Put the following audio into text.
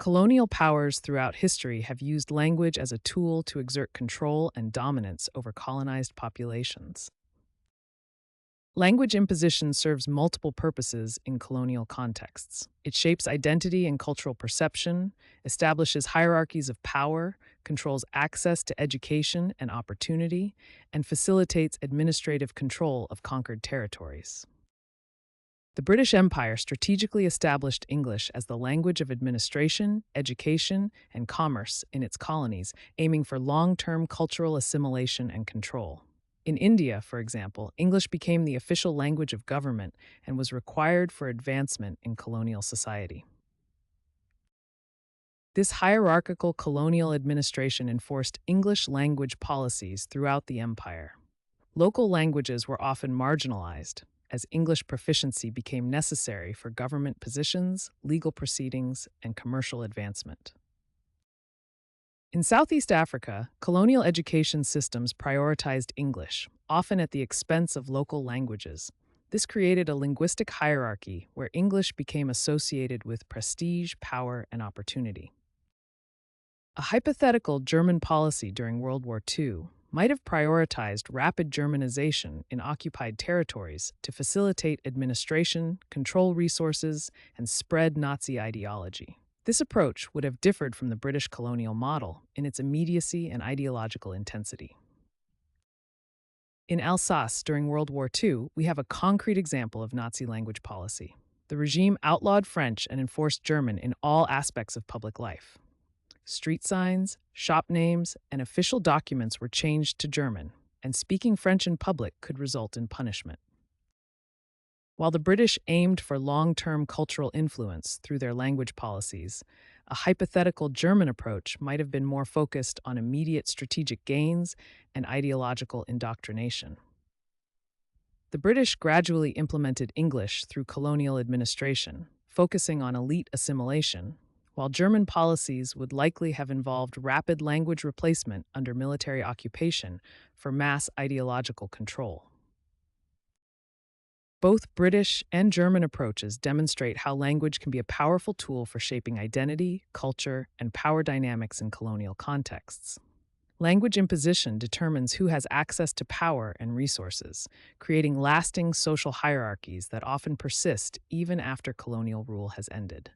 Colonial powers throughout history have used language as a tool to exert control and dominance over colonized populations. Language imposition serves multiple purposes in colonial contexts. It shapes identity and cultural perception, establishes hierarchies of power, controls access to education and opportunity, and facilitates administrative control of conquered territories. The British Empire strategically established English as the language of administration, education, and commerce in its colonies, aiming for long-term cultural assimilation and control. In India, for example, English became the official language of government and was required for advancement in colonial society. This hierarchical colonial administration enforced English language policies throughout the empire. Local languages were often marginalized, as English proficiency became necessary for government positions, legal proceedings, and commercial advancement. In Southeast Africa, colonial education systems prioritized English, often at the expense of local languages. This created a linguistic hierarchy where English became associated with prestige, power, and opportunity. A hypothetical German policy during World War II might have prioritized rapid Germanization in occupied territories to facilitate administration, control resources, and spread Nazi ideology. This approach would have differed from the British colonial model in its immediacy and ideological intensity. In Alsace during World War II, we have a concrete example of Nazi language policy. The regime outlawed French and enforced German in all aspects of public life. Street signs, shop names, and official documents were changed to German, and speaking French in public could result in punishment. While the British aimed for long-term cultural influence through their language policies, a hypothetical German approach might have been more focused on immediate strategic gains and ideological indoctrination. The British gradually implemented English through colonial administration, focusing on elite assimilation, while German policies would likely have involved rapid language replacement under military occupation for mass ideological control. Both British and German approaches demonstrate how language can be a powerful tool for shaping identity, culture, and power dynamics in colonial contexts. Language imposition determines who has access to power and resources, creating lasting social hierarchies that often persist even after colonial rule has ended.